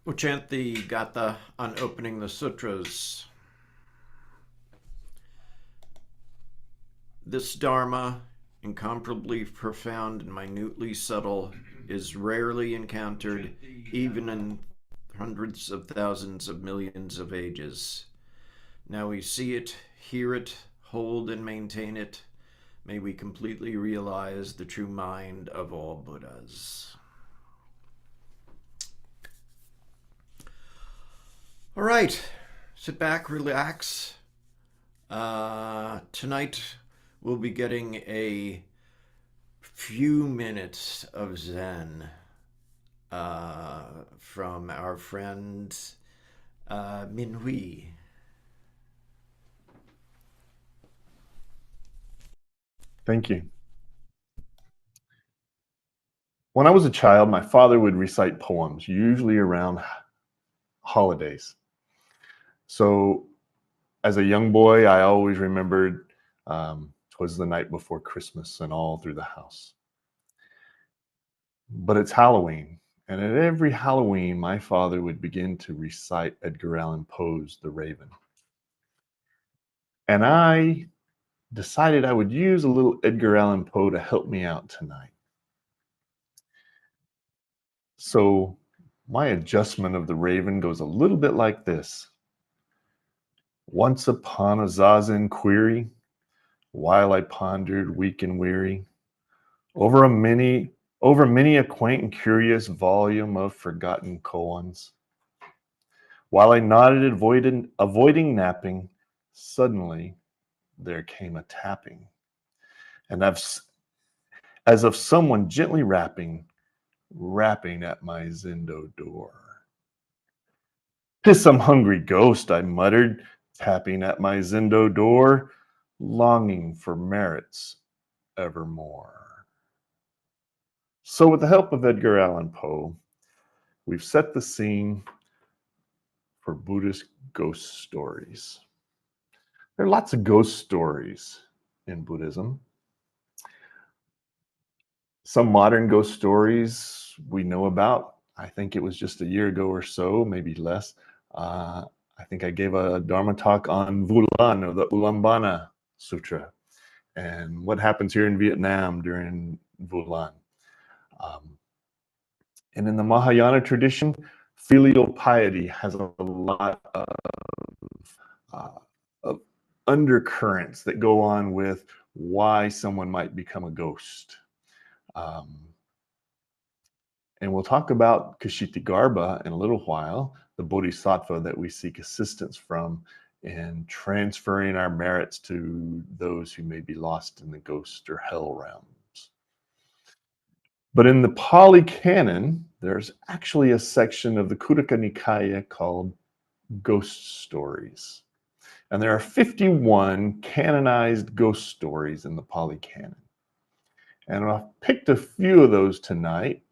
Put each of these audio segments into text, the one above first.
We'll chant the Gatha on opening the sutras. This Dharma, incomparably profound and minutely subtle, is rarely encountered even in hundreds of thousands of millions of ages. Now we see it, hear it, hold and maintain it. May we completely realize the true mind of all Buddhas. All right, sit back, relax. Tonight we'll be getting a few minutes of Zen from our friend Min Hui. Thank you. When I was a child, my father would recite poems, usually around holidays. So as a young boy, I always remembered 'twas the night before Christmas and all through the house. But it's Halloween, and at every Halloween, my father would begin to recite Edgar Allan Poe's The Raven. And I decided I would use a little Edgar Allan Poe to help me out tonight. So my adjustment of The Raven goes a little bit like this. Once upon a zazen query, while I pondered weak and weary, over a many over many a quaint and curious volume of forgotten koans. While I nodded, avoiding napping, suddenly there came a tapping, and as of someone gently rapping at my Zendo door. "'Tis some hungry ghost," I muttered, tapping at my Zendo door, longing for merits evermore. So with the help of Edgar Allan Poe, we've set the scene for Buddhist ghost stories. There are lots of ghost stories in Buddhism. Some modern ghost stories we know about. I think it was just a year ago or so, maybe less. I think I gave a Dharma talk on Vulan, or the Ulambana Sutra, and what happens here in Vietnam during Vulan. Um, and in the Mahayana tradition, filial piety has a lot uh, of undercurrents that go on with why someone might become a ghost. Um, and we'll talk about Kshitigarbha in a little while, the bodhisattva that we seek assistance from in transferring our merits to those who may be lost in the ghost or hell realms. But in the Pali Canon, there's actually a section of the Khuddaka Nikaya called Ghost Stories. And there are 51 canonized ghost stories in the Pali Canon. And I've picked a few of those tonight,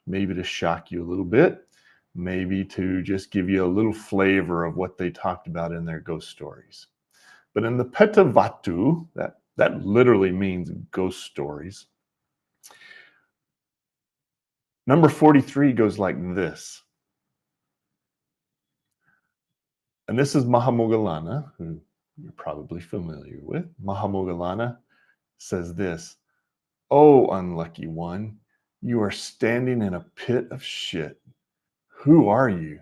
maybe to shock you a little bit, maybe to just give you a little flavor of what they talked about in their ghost stories. But in the Petavatu, that literally means ghost stories, number 43 goes like this. And this is Mahamoggallana, who you're probably familiar with. Mahamoggallana says this: "Oh, unlucky one, you are standing in a pit of shit. Who are you?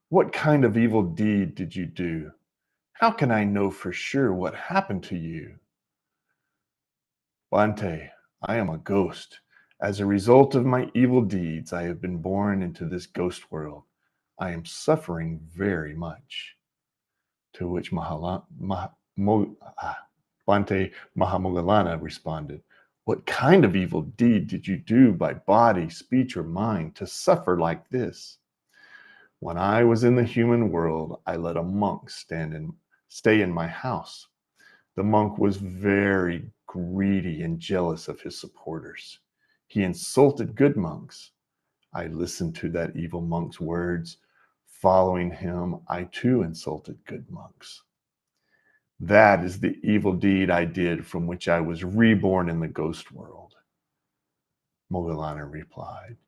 What kind of evil deed did you do? How can I know for sure what happened to you? Bante, I am a ghost. As a result of my evil deeds, I have been born into this ghost world. I am suffering very much." To which Bante Mahamoggallana responded, "What kind of evil deed did you do by body, speech, or mind to suffer like this?" "When I was in the human world, I let a monk stay in my house. The monk was very greedy and jealous of his supporters. He insulted good monks. I listened to that evil monk's words. Following him, I too insulted good monks. That is the evil deed I did from which I was reborn in the ghost world." Moggallana replied,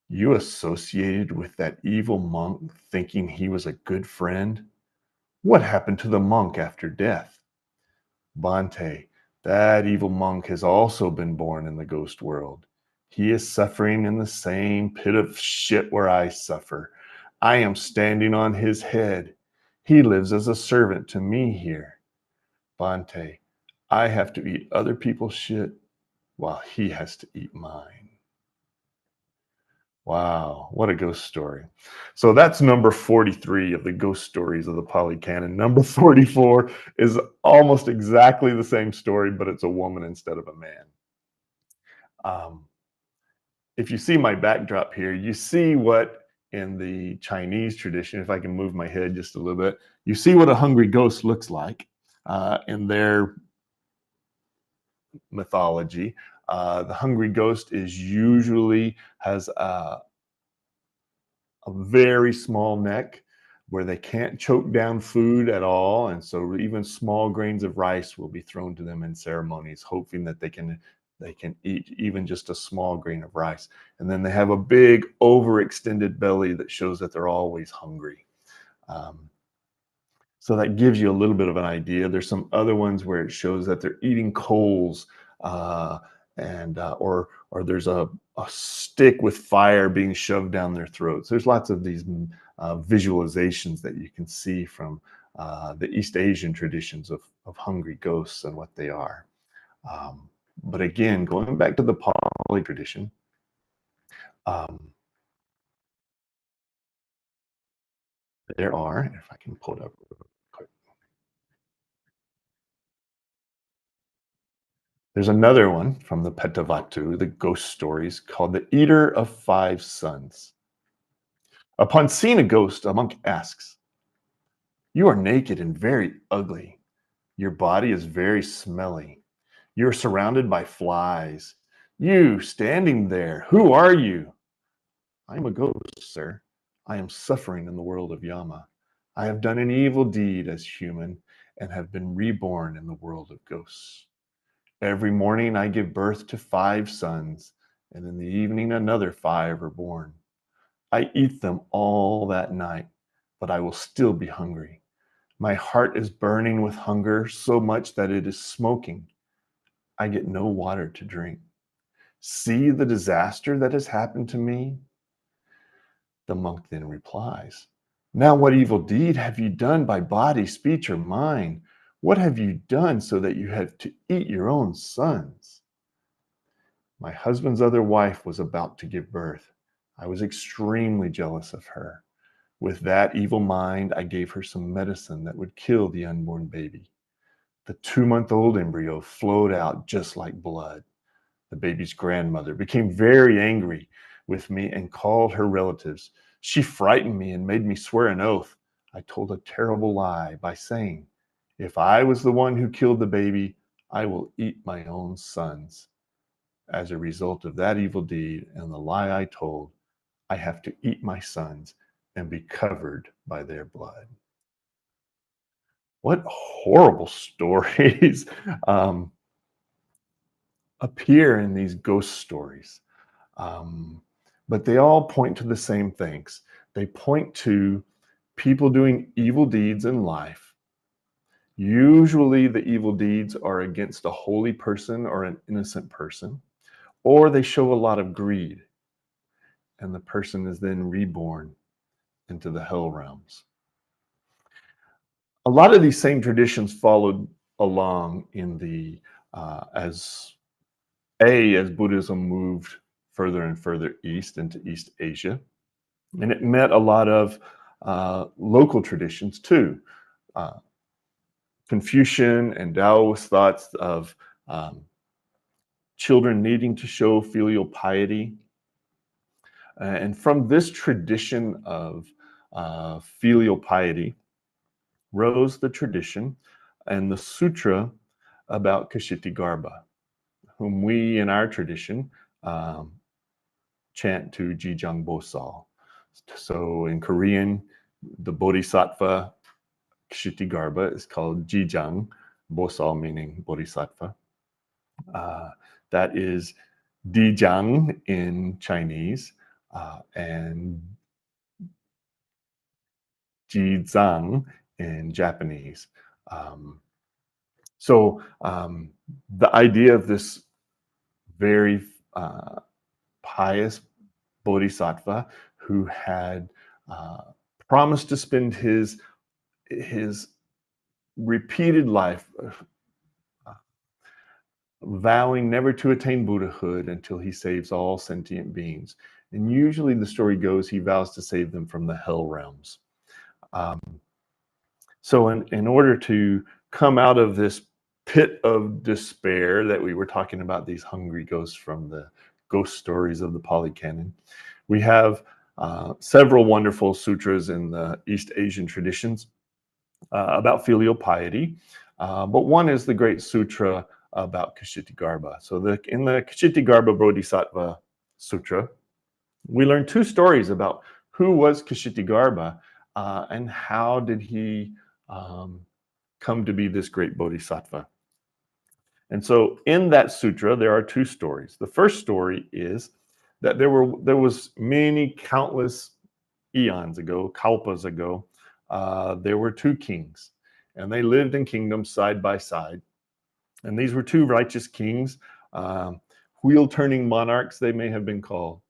You associated with that evil monk thinking he was a good friend? What happened to the monk after death? Bante, that evil monk has also been born in the ghost world. He is suffering in the same pit of shit where I suffer. I am standing on his head. He lives as a servant to me here. Bante, I have to eat other people's shit while he has to eat mine. Wow, what a ghost story. So that's number 43 of the ghost stories of the Pali Canon. Number 44 is almost exactly the same story, but it's a woman instead of a man. Um, if you see my backdrop here, you see what in the Chinese tradition, if I can move my head just a little bit, you see what a hungry ghost looks like in their mythology. The hungry ghost is usually has a very small neck where they can't choke down food at all. And so even small grains of rice will be thrown to them in ceremonies, hoping that they can eat even just a small grain of rice. And then they have a big overextended belly that shows that they're always hungry. Um, so that gives you a little bit of an idea. There's some other ones where it shows that they're eating coals, uh, and or there's a stick with fire being shoved down their throats. There's lots of these visualizations that you can see from the East Asian traditions of hungry ghosts and what they are. But again, going back to the Pali tradition, um, there are, if I can pull it up real quick, there's another one from the Petavatu, the ghost stories, called The Eater of Five Sons. Upon seeing a ghost, a monk asks, "You are naked and very ugly. Your body is very smelly. You're surrounded by flies. You standing there, who are you?" "I am a ghost, sir. I am suffering in the world of Yama. I have done an evil deed as human and have been reborn in the world of ghosts. Every morning I give birth to 5 sons, and in the evening another 5 are born. I eat them all that night, but I will still be hungry. My heart is burning with hunger so much that it is smoking. I get no water to drink. See the disaster that has happened to me?" The monk then replies, "Now what evil deed have you done by body, speech, or mind? What have you done so that you have to eat your own sons?" "My husband's other wife was about to give birth. I was extremely jealous of her. With that evil mind, I gave her some medicine that would kill the unborn baby. The 2-month-old embryo flowed out just like blood. The baby's grandmother became very angry with me and called her relatives. She frightened me and made me swear an oath. I told a terrible lie by saying, 'If I was the one who killed the baby, I will eat my own sons.' As a result of that evil deed and the lie I told, I have to eat my sons and be covered by their blood." What horrible stories um, appear in these ghost stories. Um, but they all point to the same things. They point to people doing evil deeds in life. Usually, the evil deeds are against a holy person or an innocent person, or they show a lot of greed, and the person is then reborn into the hell realms. A lot of these same traditions followed along in the as Buddhism moved further and further east into East Asia, and it met a lot of local traditions too. Uh, Confucian and Taoist thoughts of um, children needing to show filial piety. And from this tradition of filial piety rose the tradition and the sutra about Kshitigarbha, whom we in our tradition um, chant to Jijang Bosal. So in Korean, the Bodhisattva Kshitigarbha is called Jijang, Bosal meaning Bodhisattva. Uh, that is Dijang in Chinese, and Jizang in Japanese. So the idea of this very pious bodhisattva who had promised to spend his repeated life vowing never to attain Buddhahood until he saves all sentient beings. And usually the story goes he vows to save them from the hell realms. So in order to come out of this pit of despair that we were talking about, these hungry ghosts from the ghost stories of the Pali Canon, we have several wonderful sutras in the East Asian traditions about filial piety. But one is the great sutra about Kshitigarbha. So in the Kshitigarbha Bodhisattva Sutra, we learn two stories about who was Kshitigarbha and how did he come to be this great bodhisattva. And so in that sutra, there are two stories. The first story is that there was many countless eons ago, kalpas ago, there were two kings, and they lived in kingdoms side by side. And these were two righteous kings, wheel-turning monarchs, they may have been called.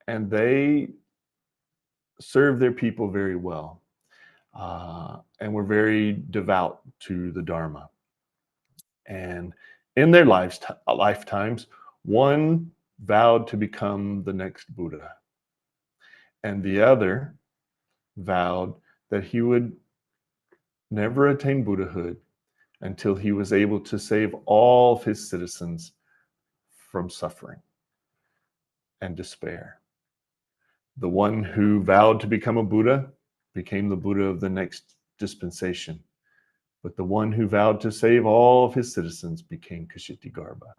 And they served their people very well and were very devout to the Dharma. And in their lifetimes, one vowed to become the next Buddha, and the other vowed that he would never attain Buddhahood until he was able to save all of his citizens from suffering and despair. The one who vowed to become a Buddha became the Buddha of the next dispensation. But the one who vowed to save all of his citizens became Kshitigarbha.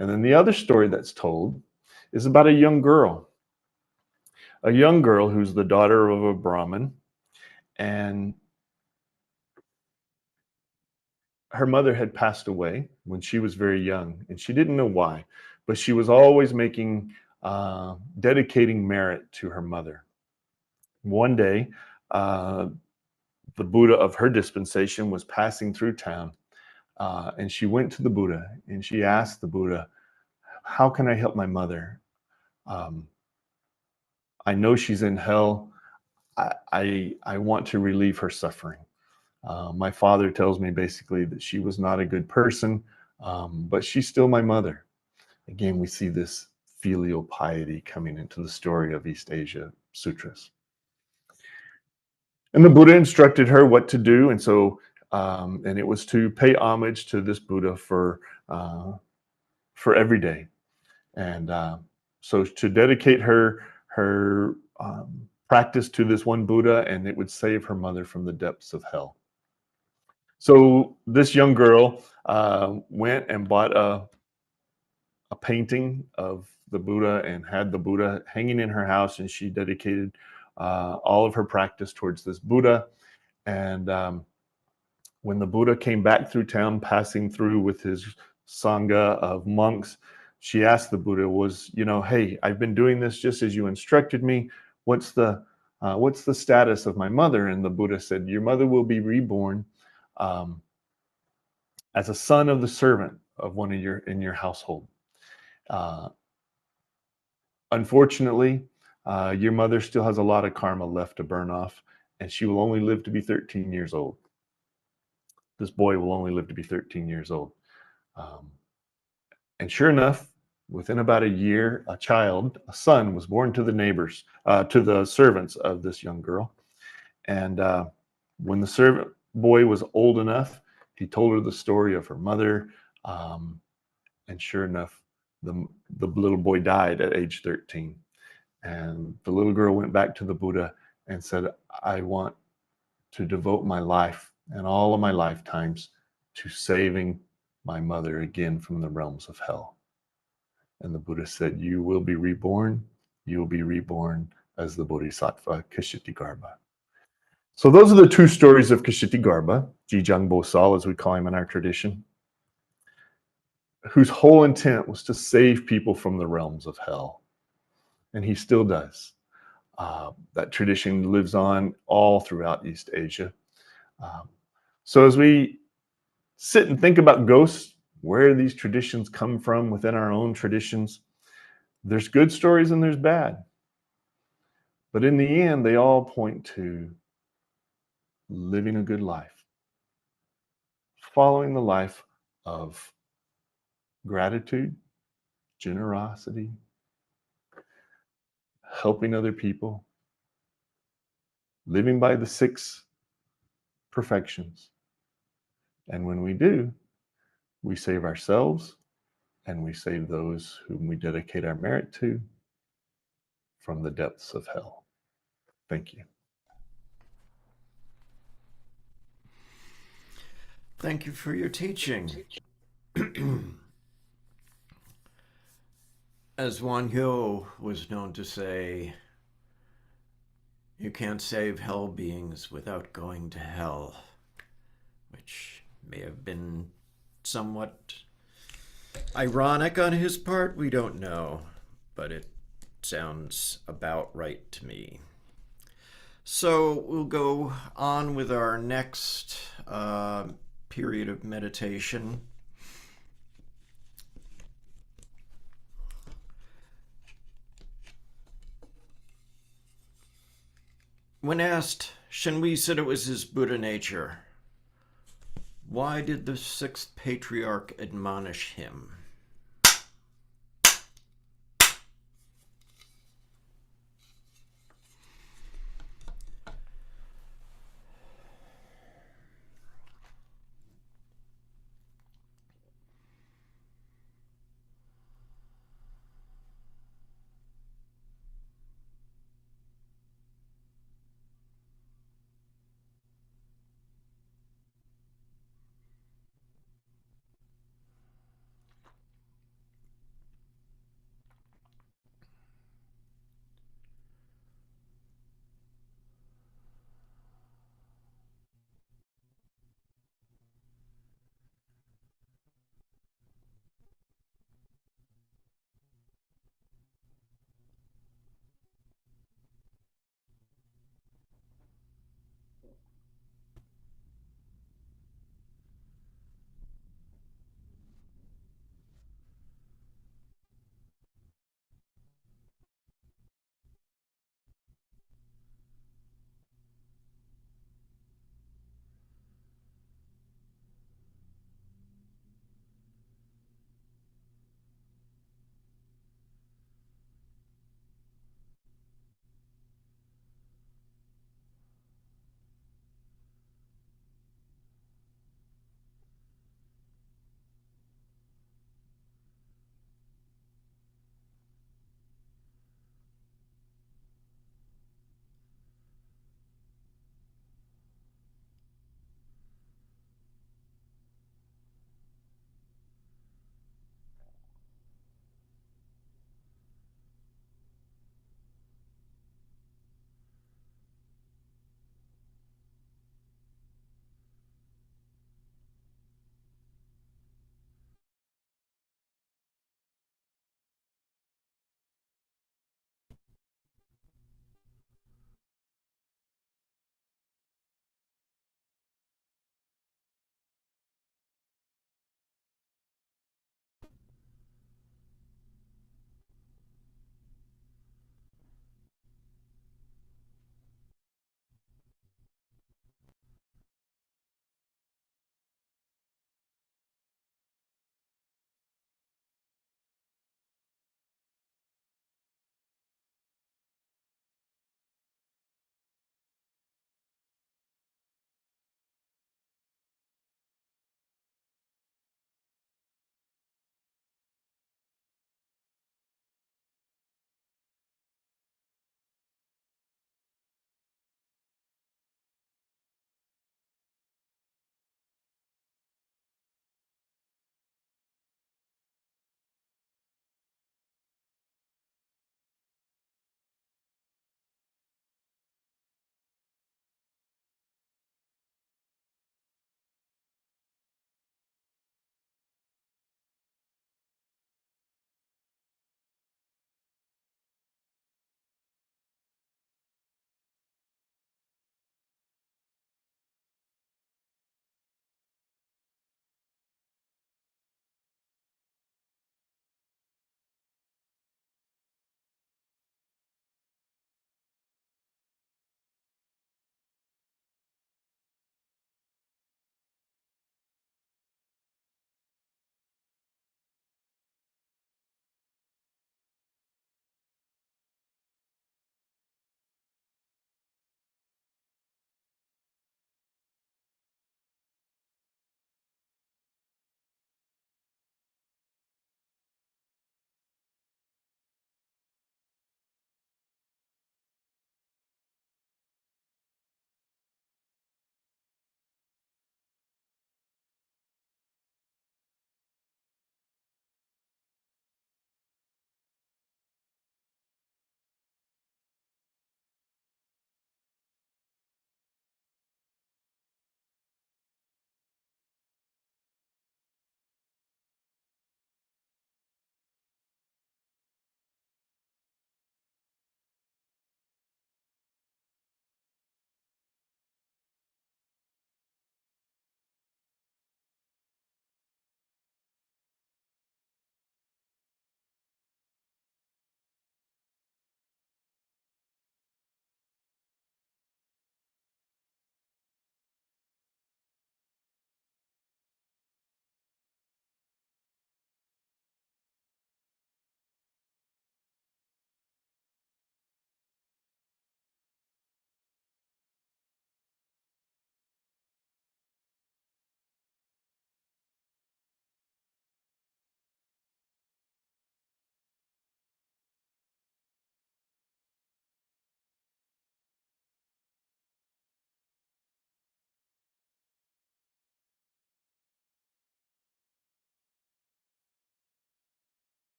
And then the other story that's told is about a young girl who's the daughter of a Brahmin, and her mother had passed away when she was very young, and she didn't know why, but she was always dedicating merit to her mother. One day, the Buddha of her dispensation was passing through town, and she went to the Buddha and she asked the Buddha, "How can I help my mother? I know she's in hell. I want to relieve her suffering. My father tells me basically that she was not a good person, but she's still my mother." Again, we see this filial piety coming into the story of East Asia sutras. And the Buddha instructed her what to do, and so and it was to pay homage to this Buddha for every day, and so to dedicate her practice to this one Buddha, and it would save her mother from the depths of hell. So this young girl went and bought a painting of the Buddha and had the Buddha hanging in her house, and she dedicated all of her practice towards this Buddha. And when the Buddha came back through town, passing through with his sangha of monks, she asked the Buddha, hey, I've been doing this just as you instructed me. What's the status of my mother? And the Buddha said, your mother will be reborn as a son of the servant of one of in your household. Unfortunately, your mother still has a lot of karma left to burn off, and she will only live to be 13 years old. This boy will only live to be 13 years old. And sure enough, within about a year, a son was born to the neighbors, to the servants of this young girl. And when the servant boy was old enough, he told her the story of her mother. And sure enough, the little boy died at age 13. And the little girl went back to the Buddha and said, I want to devote my life and all of my lifetimes to saving my mother again from the realms of hell. And the Buddha said, you will be reborn. You will be reborn as the Bodhisattva Kshitigarbha. So those are the two stories of Kshitigarbha, Jijang Bosal, as we call him in our tradition. whose whole intent was to save people from the realms of hell. And he still does. That tradition lives on all throughout East Asia. Um, so as we sit and think about ghosts, where these traditions come from within our own traditions, there's good stories and there's bad. But in the end, they all point to living a good life, following the life of gratitude, generosity, helping other people, living by the six perfections. And when we do, we save ourselves and we save those whom we dedicate our merit to from the depths of hell. Thank you. Thank you for your teaching. As Wan Hyo was known to say, you can't save hell beings without going to hell, which may have been somewhat ironic on his part. We don't know, but it sounds about right to me. So we'll go on with our next period of meditation. When asked, Shenhui said it was his Buddha nature. Why did the sixth patriarch admonish him?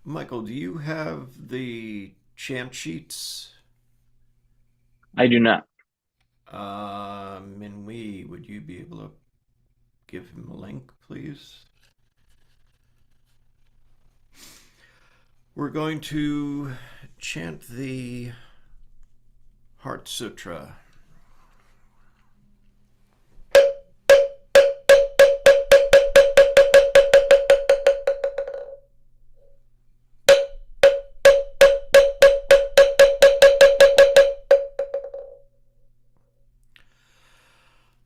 Michael, do you have the chant sheets? I do not. Minwee, would you be able to give him a link, please? We're going to chant the Heart Sutra.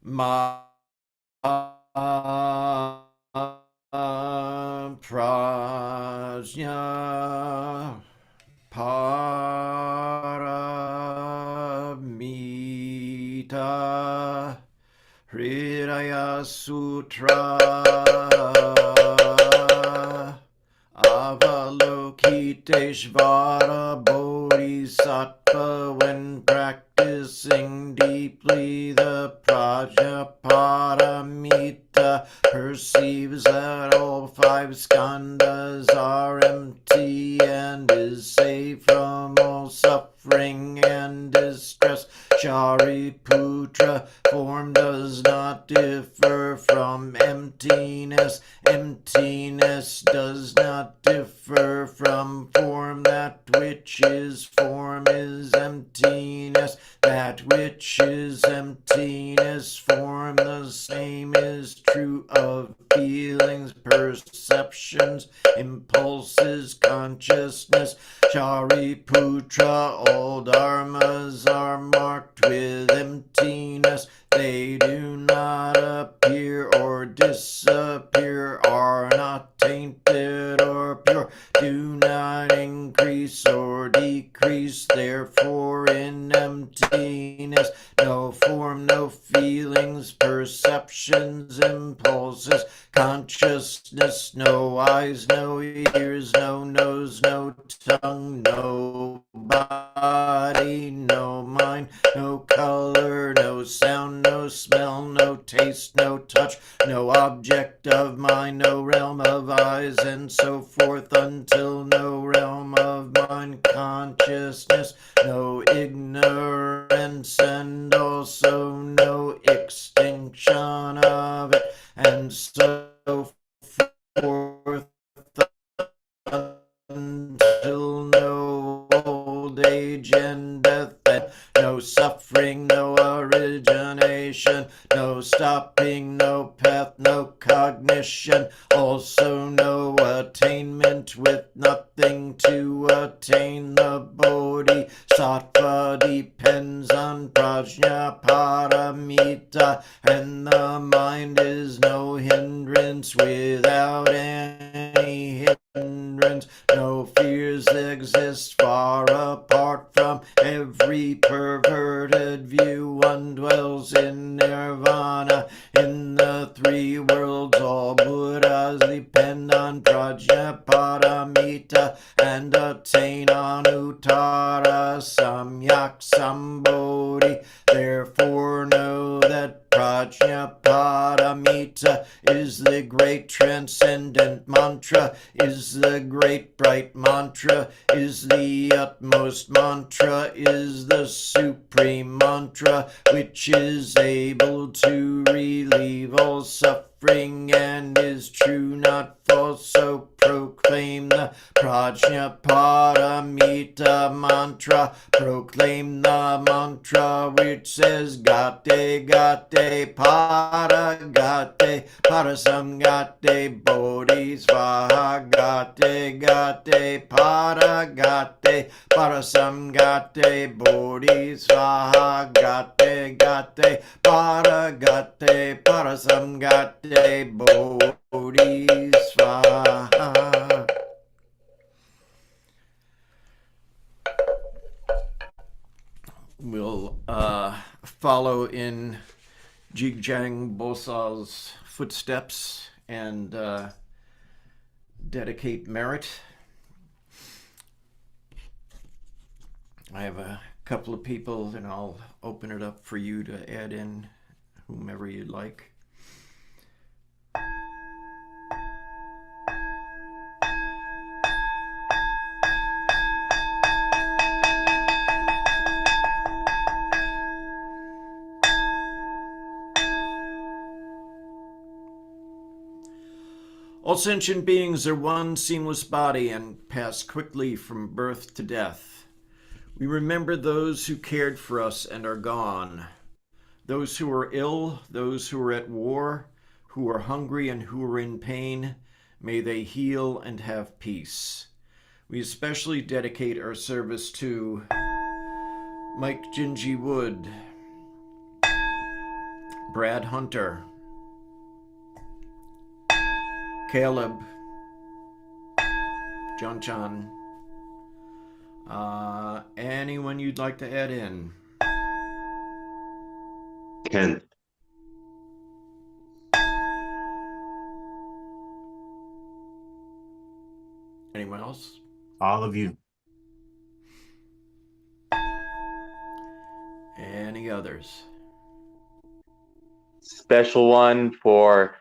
Ma prajna paramita Hridaya Sutra Avalokiteshvara Bodhisattva when practicing deeply the Prajnaparamita perceives that all five skandhas are empty and is safe from all suffering and distress. Shariputra, form does not differ from emptiness. Emptiness does not differ from form. That which is form is emptiness. That which is emptiness, form. The same is true of feelings, perceptions, impulses, consciousness. Shariputra, all dharmas are marked with emptiness. They do not appear or disappear, are not tainted or pure, do not increase or decrease. Therefore, in emptiness, no form, no feelings, perceptions, impulses, consciousness, no eyes, no ears, no nose, no tongue, no body, no mind, no color, no sound, no smell, no taste, no touch, no object of mind, no realm of eyes, and so forth until no realm of mind consciousness, no ignorance, and also no extinction of it, and so forth until no old age and death, and no suffering, no origination, no stopping, no path, no cognition, also no attainment, with nothing to attain. The bodhisattva depends on prajnaparamita, and the mind is no hindrance. Without any hindrance, no fears exist. Far apart from every perverted view, one dwells in nirvana. In the three worlds, all Buddhas depend on prajnaparamita and attain anuttara samyak sambodhi. Therefore know that prajnaparamita is the great transcendent mantra, is the great bright mantra, is the utmost mantra, is the supreme mantra, which is able to relieve all suffering and is true, not false. So proclaim the prajnaparamita mantra. Proclaim the mantra which says Gate Gate Para Gate Parasamgate Bodhisvaha Gate Gate Para Gate Parasamgate Bodhisvaha Gate Gate Para Gate Parasamgate Bodhisvaha. We'll follow in Jigjang Bosal's footsteps and dedicate merit. I have a couple of people, and I'll open it up for you to add in whomever you'd like. All sentient beings are one seamless body and pass quickly from birth to death. We remember those who cared for us and are gone. Those who are ill, those who are at war, who are hungry and who are in pain, may they heal and have peace. We especially dedicate our service to Mike Gingy Wood, Brad Hunter, Caleb, John Chan. Anyone you'd like to add in? Ken. Anyone else? All of you. Any others? Special one for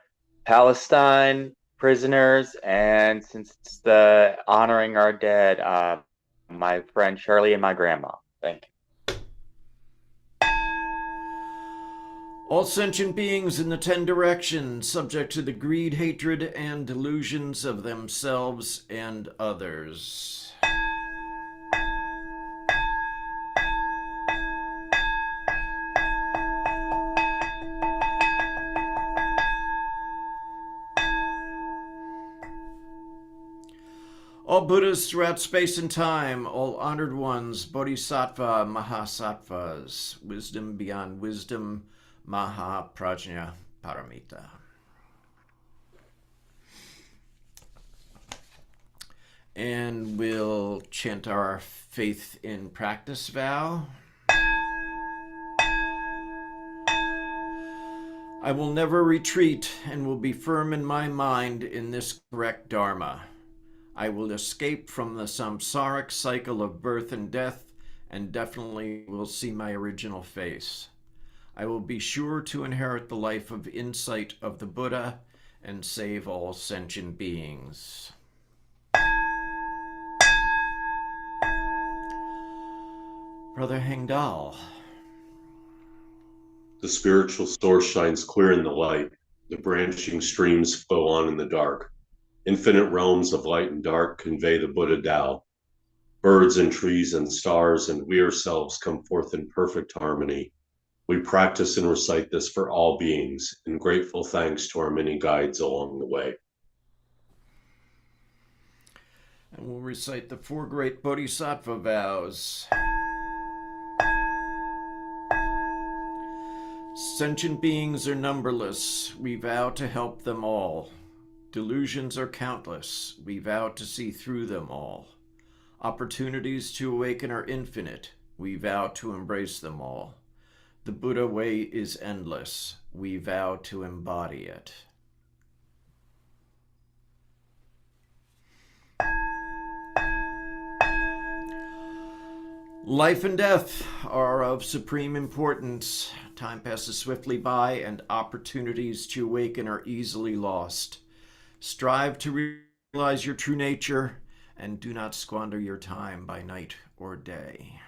Palestine prisoners, and since it's the honoring our dead, my friend Shirley and my grandma. Thank you. All sentient beings in the 10 directions, subject to the greed, hatred, and delusions of themselves and others. All Buddhas throughout space and time, all honored ones, Bodhisattva, Mahasattvas, wisdom beyond wisdom, Mahaprajna Paramita. And we'll chant our faith in practice vow. I will never retreat and will be firm in my mind in this correct Dharma. I will escape from the samsaric cycle of birth and death and definitely will see my original face. I will be sure to inherit the life of insight of the Buddha and save all sentient beings. Brother Hengdal. The spiritual source shines clear in the light. The branching streams flow on in the dark. Infinite realms of light and dark convey the Buddha Tao. Birds and trees and stars and we ourselves come forth in perfect harmony. We practice and recite this for all beings, in grateful thanks to our many guides along the way. And we'll recite the 4 great Bodhisattva vows. Sentient beings are numberless. We vow to help them all. Delusions are countless. We vow to see through them all. Opportunities to awaken are infinite. We vow to embrace them all. The Buddha way is endless. We vow to embody it. Life and death are of supreme importance. Time passes swiftly by and opportunities to awaken are easily lost. Strive to realize your true nature and do not squander your time by night or day.